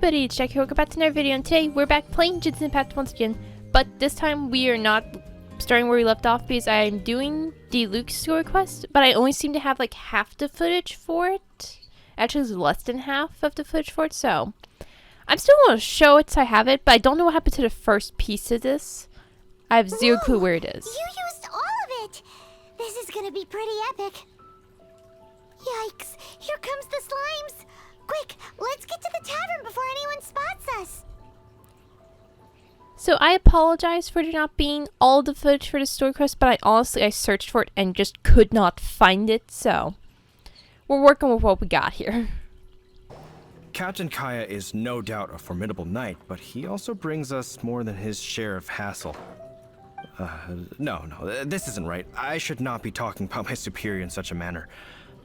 everybody, it's Jackie. Welcome back to another video, and today we're back playing Genshin Impact once again, but this time we are not starting where we left off because I'm doing Diluc's story quest, but I only seem to have like half the footage for it. Actually, it's less than half of the footage for it, so I'm still going to show it so I have it, but I don't know what happened to the first piece of this. I have zero clue where it is. You used all of it! This is gonna be pretty epic. Yikes, here comes the slimes! Quick, let's get to the tavern before anyone spots us! So I apologize for there not being all the footage for the story quest, but I searched for it and just could not find it, so we're working with what we got here. Captain Kaya is no doubt a formidable knight, but he also brings us more than his share of hassle. No, this isn't right. I should not be talking about my superior in such a manner.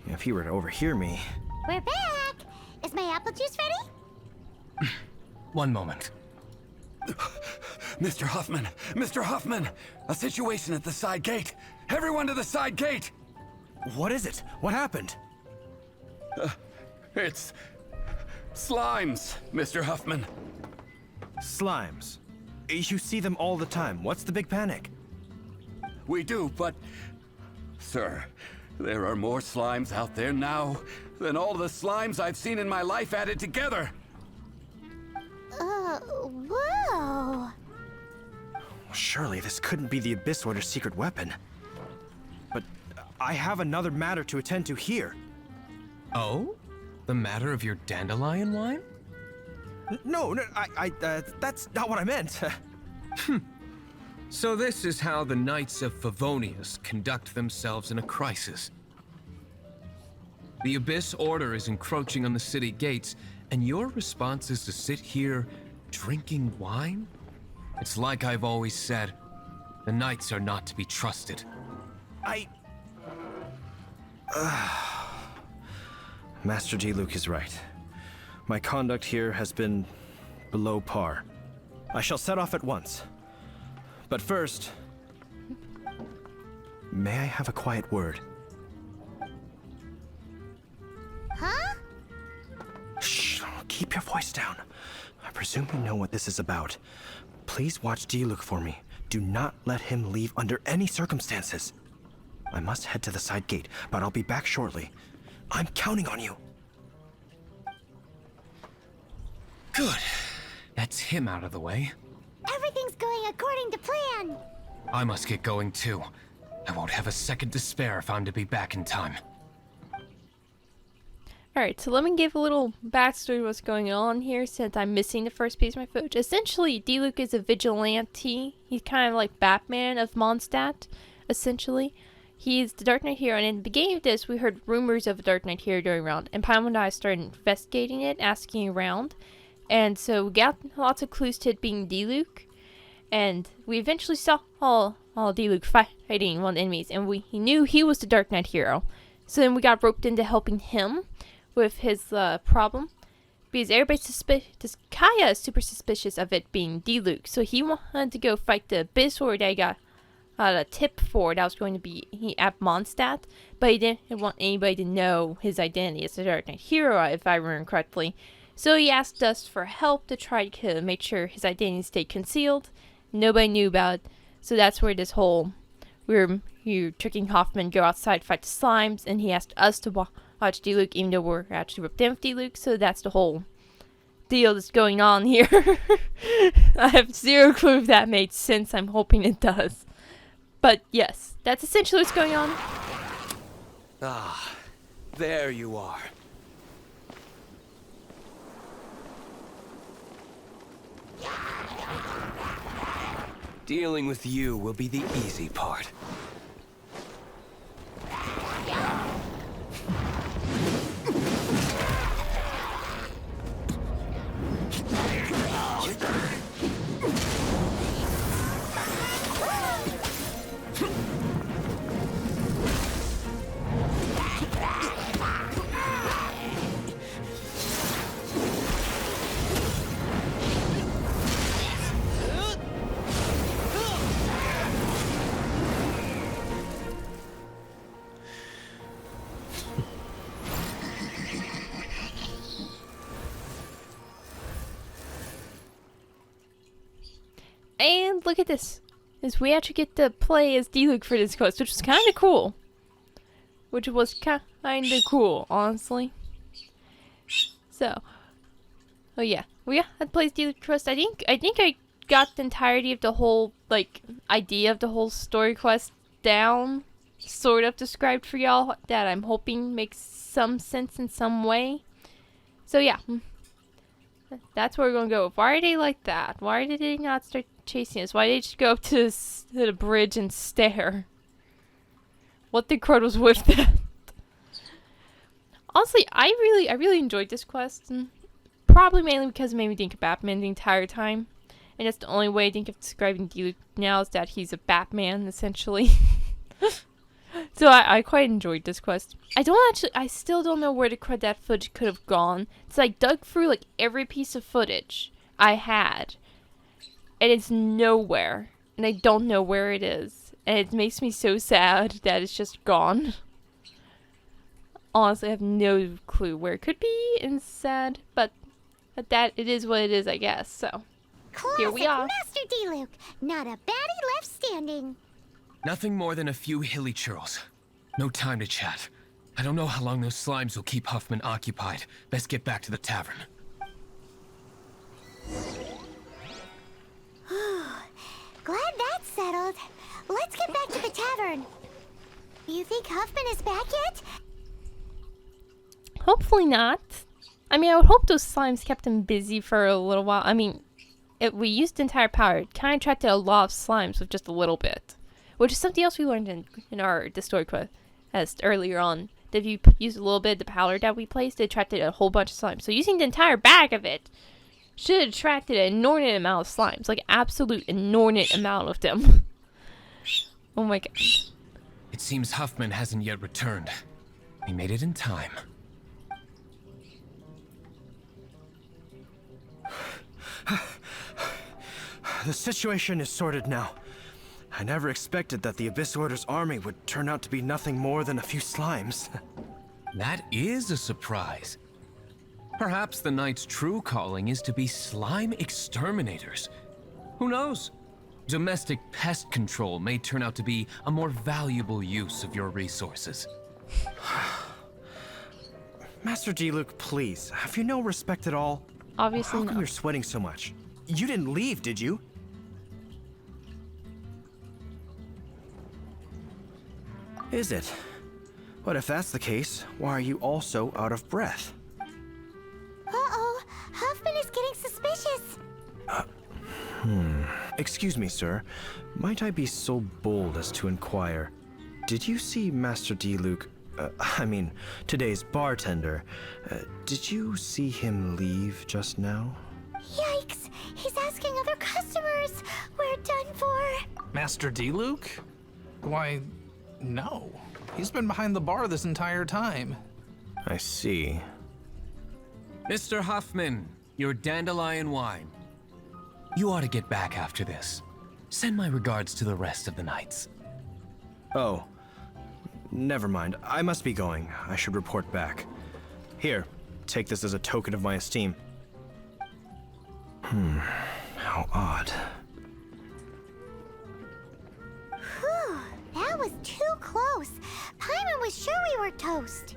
If he were to overhear me... We're back! Is my apple juice ready? One moment. Mr. Huffman! Mr. Huffman! A situation at the side gate! Everyone to the side gate! What is it? What happened? It's... slimes, Mr. Huffman. Slimes. You see them all the time. What's the big panic? We do, but... Sir, there are more slimes out there now than all the slimes I've seen in my life added together. Whoa. Surely this couldn't be the Abyss Order's secret weapon. But I have another matter to attend to here. Oh? The matter of your dandelion wine? No, that's not what I meant. So this is how the Knights of Favonius conduct themselves in a crisis. The Abyss Order is encroaching on the city gates, and your response is to sit here drinking wine? It's like I've always said, the Knights are not to be trusted. Master Diluc is right. My conduct here has been below par. I shall set off at once. But first, may I have a quiet word? Huh? Shh, keep your voice down. I presume you know what this is about. Please watch Diluc for me. Do not let him leave under any circumstances. I must head to the side gate, but I'll be back shortly. I'm counting on you. Good. That's him out of the way. Everything's going according to plan! I must get going too. I won't have a second to spare if I'm to be back in time. Alright, so let me give a little backstory to what's going on here since I'm missing the first piece of my footage. Essentially, Diluc is a vigilante. He's kind of like Batman of Mondstadt, essentially. He's the Dark Knight hero, and in the beginning of this, we heard rumors of a Dark Knight hero going around, and Paimon and I started investigating it, asking around, and so we got lots of clues to it being Diluc, and we eventually saw all Diluc fighting one of the enemies, and he knew he was the Dark Knight hero. So then we got roped into helping him with his problem, because everybody's suspicious. Kaya is super suspicious of it being Diluc, so he wanted to go fight the Abyss Order that got a tip for that was going to be at Mondstadt, but he didn't want anybody to know his identity as the Dark Knight hero, if I remember correctly. So he asked us for help to try to make sure his identity stayed concealed. Nobody knew about it, so that's where this whole you're tricking Hoffman, go outside, fight the slimes, and he asked us to watch Diluc, even though we're actually ripped in with Diluc. So that's the whole deal that's going on here. I have zero clue if that made sense. I'm hoping it does. But yes, that's essentially what's going on. Ah, there you are. Dealing with you will be the easy part. look at this. Is we actually get to play as Diluc for this quest, which was kind of cool. Honestly. So, oh yeah, well yeah, that plays Diluc quest. I think I got the entirety of the whole like idea of the whole story quest down, sort of described for y'all. That I'm hoping makes some sense in some way. So yeah, that's where we're gonna go. Why are they like that? Why did they not start chasing us? Why did they just go up to the bridge and stare? What the crud was with that? Honestly, I really enjoyed this quest, and probably mainly because it made me think of Batman the entire time. And that's the only way I think of describing Diluc now is that he's a Batman, essentially. So I quite enjoyed this quest. I still don't know where the crud that footage could have gone. So I dug through like every piece of footage I had, and it's nowhere. And I don't know where it is. And it makes me so sad that it's just gone. Honestly, I have no clue where it could be, and sad, but that it is what it is, I guess. So here we are. Master Diluc, not a baddie left standing. Nothing more than a few hilly churls. No time to chat. I don't know how long those slimes will keep Huffman occupied. Best get back to the tavern. Glad that's settled. Let's get back to the tavern. You think Huffman is back yet? Hopefully not. I mean, I would hope those slimes kept him busy for a little while. I mean, we used entire power. It kind of attracted a lot of slimes with just a little bit. Which is something else we learned in our story quest earlier on. That if you use a little bit of the powder that we placed, it attracted a whole bunch of slimes. So using the entire bag of it should have attracted an inordinate amount of slimes. Like, absolute inordinate amount of them. Oh my god. It seems Huffman hasn't yet returned. He made it in time. The situation is sorted now. I never expected that the Abyss Order's army would turn out to be nothing more than a few slimes. That is a surprise. Perhaps the Knight's true calling is to be slime exterminators. Who knows? Domestic pest control may turn out to be a more valuable use of your resources. Master Diluc, please, have you no respect at all? Obviously How come not. you're sweating so much? You didn't leave, did you? Is it? But if that's the case, why are you also out of breath? Uh-oh, Huffman is getting suspicious. Excuse me, sir. Might I be so bold as to inquire, did you see Master Diluc, today's bartender, did you see him leave just now? Yikes, he's asking other customers. We're done for. Master Diluc? Why, no. He's been behind the bar this entire time. I see. Mr. Huffman, your dandelion wine. You ought to get back after this. Send my regards to the rest of the knights. Oh, never mind. I must be going. I should report back. Here, take this as a token of my esteem. How odd. Whew, that was too close. Paimon was sure we were toast.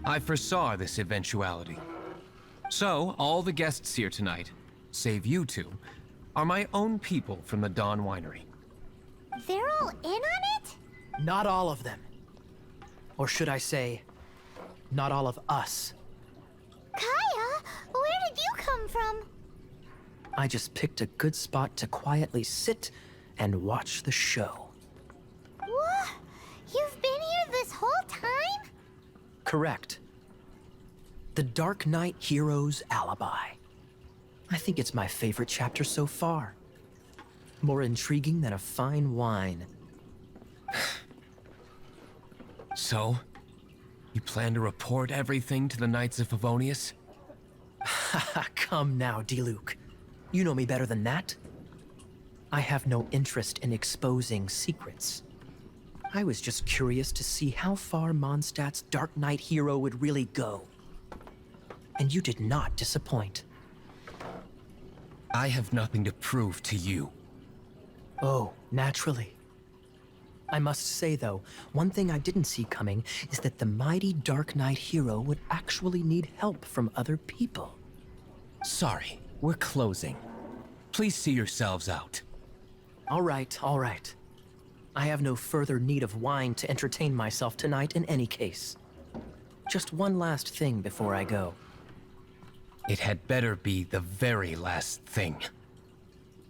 I foresaw this eventuality. So, all the guests here tonight, save you two, are my own people from the Dawn Winery. They're all in on it? Not all of them. Or should I say, not all of us. Kaya, where did you come from? I just picked a good spot to quietly sit and watch the show. What? You've been here this whole time? Correct. The Dark Knight Hero's Alibi. I think it's my favorite chapter so far. More intriguing than a fine wine. So, you plan to report everything to the Knights of Favonius? Come now, Diluc. You know me better than that. I have no interest in exposing secrets. I was just curious to see how far Mondstadt's Dark Knight hero would really go. And you did not disappoint. I have nothing to prove to you. Oh, naturally. I must say, though, one thing I didn't see coming is that the mighty Dark Knight hero would actually need help from other people. Sorry, we're closing. Please see yourselves out. All right, all right. I have no further need of wine to entertain myself tonight in any case. Just one last thing before I go. It had better be the very last thing.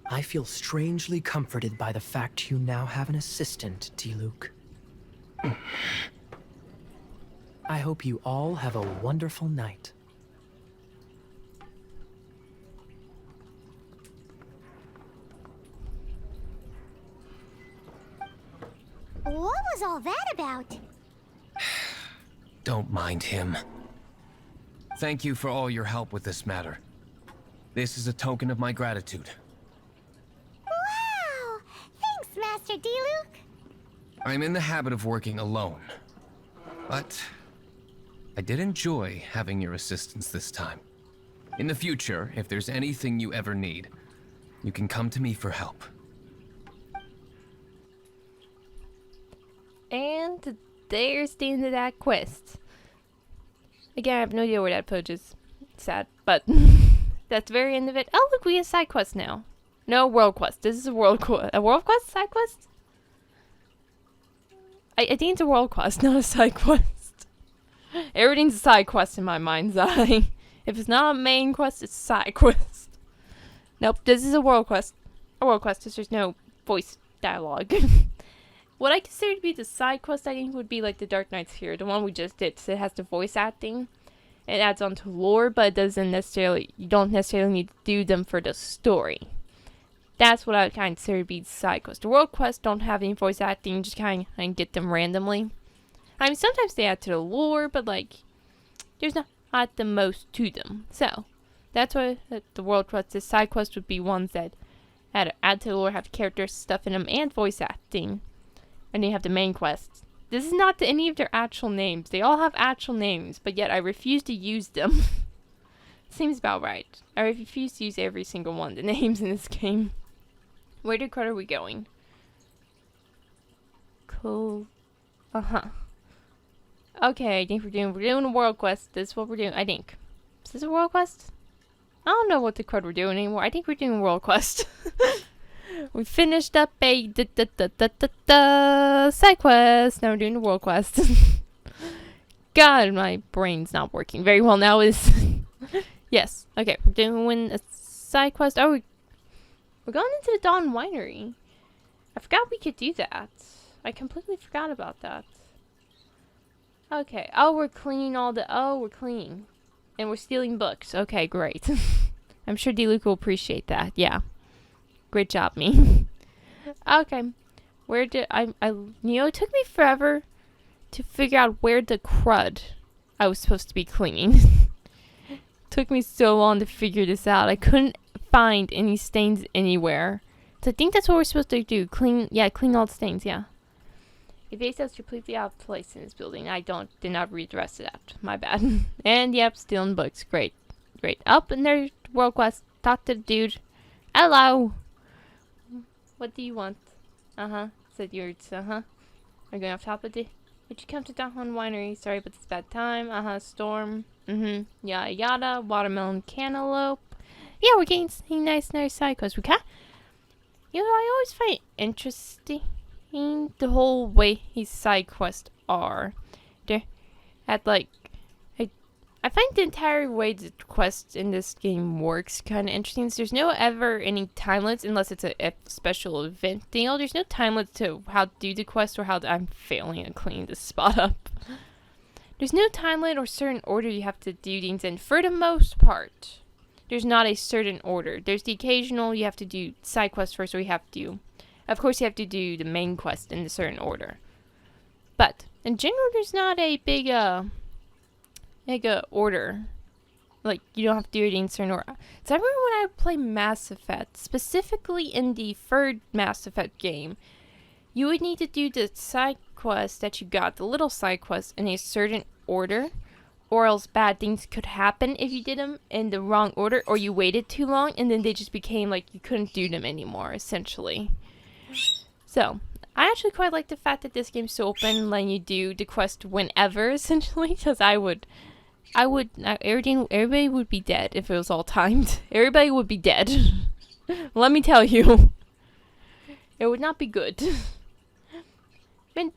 I feel strangely comforted by the fact you now have an assistant, Diluc. I hope you all have a wonderful night. What was all that about? Don't mind him. Thank you for all your help with this matter. This is a token of my gratitude. Wow! Thanks, Master Diluc. I'm in the habit of working alone. But I did enjoy having your assistance this time. In the future, if there's anything you ever need, you can come to me for help. And there's the end of that quest. Again, I have no idea where that footage is. Sad, but that's the very end of it. Oh, look, we have side quests now. No, world quest. This is a world quest. A world quest? Side quest? I think it's a world quest, not a side quest. Everything's a side quest in my mind's eye. If it's not a main quest, it's a side quest. Nope, this is a world quest. A world quest, there's no voice dialogue. What I consider to be the side quest, I think, would be like the Dark Knight's here, the one we just did. So it has the voice acting. It adds on to lore, but it doesn't necessarily, you don't necessarily need to do them for the story. That's what I kind of consider to be the side quest. The world quests don't have any voice acting, you just kind of get them randomly. I mean, sometimes they add to the lore, but like, there's not the most to them. So, that's why the world quests, the side quests would be ones that add to the lore, have characters, stuff in them, and voice acting. And you have the main quests. This is not any of their actual names. They all have actual names, but yet I refuse to use them. Seems about right. I refuse to use every single one of the names in this game. Where are we going? Cool. Okay, I think we're doing a world quest. This is what we're doing, I think. Is this a world quest? I don't know what the crud we're doing anymore. I think we're doing a world quest. We finished up a side quest. Now we're doing the world quest. God, my brain's not working very well now. Yes. Okay, we're doing a side quest. Oh, we're going into the Dawn Winery. I forgot we could do that. I completely forgot about that. Okay. Oh, we're cleaning we're cleaning. And we're stealing books. Okay, great. I'm sure Diluc will appreciate that. Yeah. Great job, me. Okay. Where did it took me forever to figure out where the crud I was supposed to be cleaning. Took me so long to figure this out. I couldn't find any stains anywhere. So I think that's what we're supposed to do. Clean all the stains, yeah. If base is completely out of place in this building, did not read the rest of that. My bad. And yep, stealing books. Great. Up and there's world quest. Talk to the dude. Hello. What do you want? Said yours. I'm going off top of the. Would you come to Dawn Winery? Sorry, but it's bad time. Storm. Yada yada. Watermelon cantaloupe. Yeah, we're getting nice side quests. We can. I always find it interesting the whole way these side quests are. They're at like. I find the entire way the quest in this game works kind of interesting. So there's no ever any time limits unless it's a special event deal. There's no time limits to how to do the quest or how I'm failing to clean this spot up. There's no time limit or certain order you have to do things in. For the most part, there's not a certain order. There's the occasional you have to do side quest first, or you have to, of course, you have to do the main quest in a certain order. But in general, there's not a big order. Like, you don't have to do it in certain order. So I remember when I play Mass Effect, specifically in the third Mass Effect game, you would need to do the side quest that you got, the little side quest, in a certain order, or else bad things could happen if you did them in the wrong order, or you waited too long, and then they just became like you couldn't do them anymore, essentially. So, I actually quite like the fact that this game's so open and letting you do the quest whenever, essentially, because everybody would be dead if it was all timed. Everybody would be dead. Let me tell you. It would not be good. Man,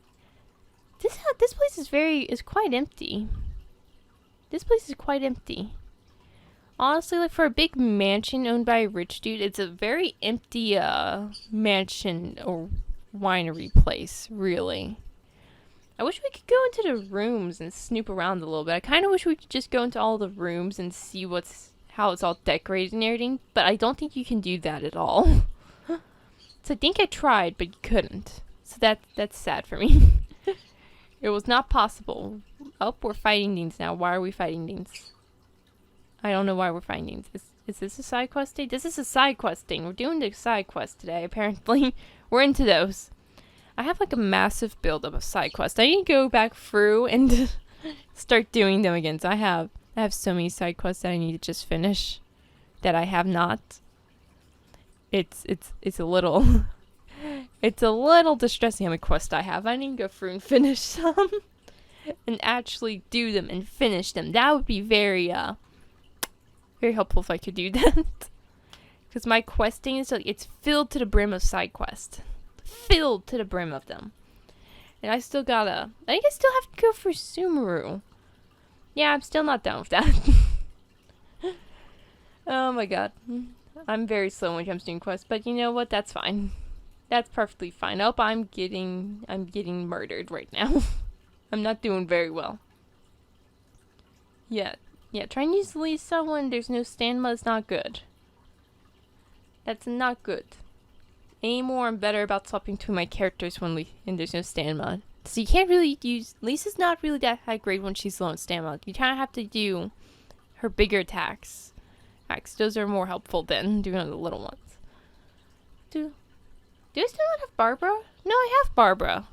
this place is quite empty. This place is quite empty. Honestly, like for a big mansion owned by a rich dude, it's a very empty mansion or winery place, really. I wish we could go into the rooms and snoop around a little bit. I kind of wish we could just go into all the rooms and see how it's all decorated and everything, but I don't think you can do that at all. So I think I tried, but you couldn't. So that's sad for me. It was not possible. Oh, we're fighting Deans now. Why are we fighting Deans? I don't know why we're fighting Deans. Is this a side quest day? This is a side quest thing. We're doing the side quest today, apparently. We're into those. I have like a massive buildup of side quests. I need to go back through and start doing them again. So I have so many side quests that I need to just finish that I have not. It's a little it's a little distressing how many quests I have. I need to go through and finish some and actually do them and finish them. That would be very very helpful if I could do that. Because my questing is like, it's filled to the brim of side quests. Filled to the brim of them. And I think I still have to go for Sumeru. Yeah, I'm still not done with that. Oh my god. I'm very slow when it comes to doing quests, but you know what? That's fine. That's perfectly fine. Oh, I'm getting murdered right now. I'm not doing very well. Yeah, trying to use Lisa when there's no stamina is not good. That's not good. Any more I'm better about swapping to my characters when there's no stamina. So you can't really use... Lisa's not really that high grade when she's low on stamina. You kind of have to do her bigger attacks. Those are more helpful than doing the little ones. Do I still not have Barbara? No, I have Barbara.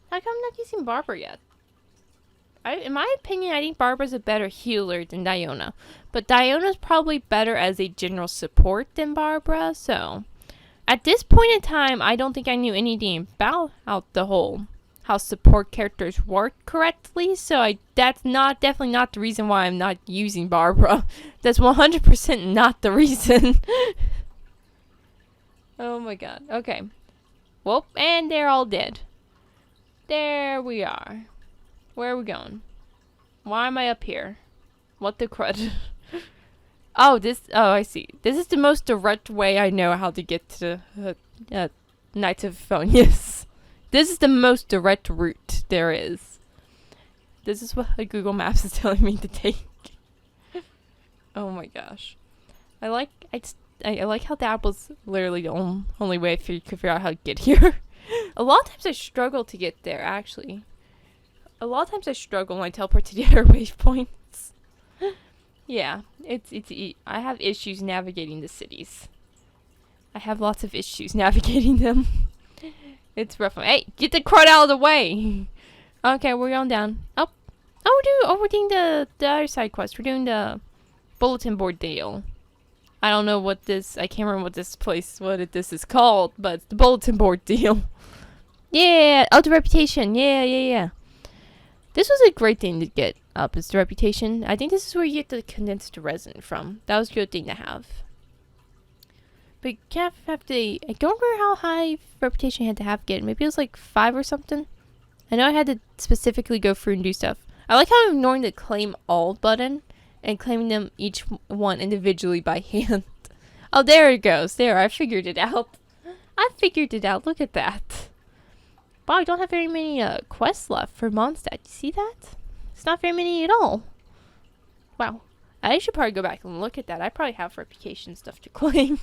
How come I'm not using Barbara yet? In my opinion, I think Barbara's a better healer than Diona. But Diona's probably better as a general support than Barbara, so... At this point in time, I don't think I knew anything about how support characters work correctly, so that's definitely not the reason why I'm not using Barbara. That's 100% not the reason. Oh my god. Okay. Well, and they're all dead. There we are. Where are we going? Why am I up here? What the crud? Oh, I see. This is the most direct way I know how to get to Knights of Favonius. This is the most direct route there is. This is what Google Maps is telling me to take. Oh my gosh. I like how that was literally the only way I could figure out how to get here. A lot of times I struggle to get there, actually. A lot of times I struggle when I teleport to the other waypoints. Yeah, I have issues navigating the cities. I have lots of issues navigating them. It's rough. Hey, get the crud out of the way! Okay, we're going down. We're doing the other side quest. We're doing the bulletin board deal. I don't know I can't remember what this is called, but it's the bulletin board deal. Yeah! Oh, the reputation. Yeah. This was a great thing to get up, is the reputation. I think this is where you get the condensed resin from. That was a good thing to have. But you can't have to... I don't remember how high reputation you had to have to get. Maybe it was like 5 or something. I know I had to specifically go through and do stuff. I like how I'm ignoring the claim all button and claiming them each one individually by hand. Oh, there it goes. There, I figured it out. Look at that. Wow, I don't have very many quests left for Mondstadt. You see that? It's not very many at all. Wow. I should probably go back and look at that. I probably have reputation stuff to claim.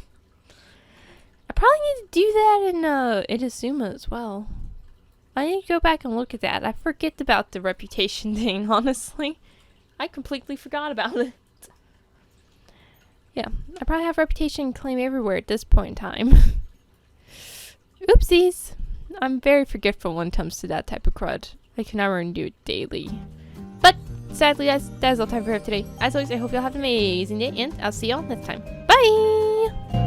I probably need to do that in Inazuma as well. I need to go back and look at that. I forget about the reputation thing, honestly. I completely forgot about it. Yeah, I probably have reputation claim everywhere at this point in time. Oopsies. I'm very forgetful when it comes to that type of crud. I can never do it daily. But, sadly, that's all time for today. As always, I hope y'all have an amazing day, and I'll see y'all next time. Bye!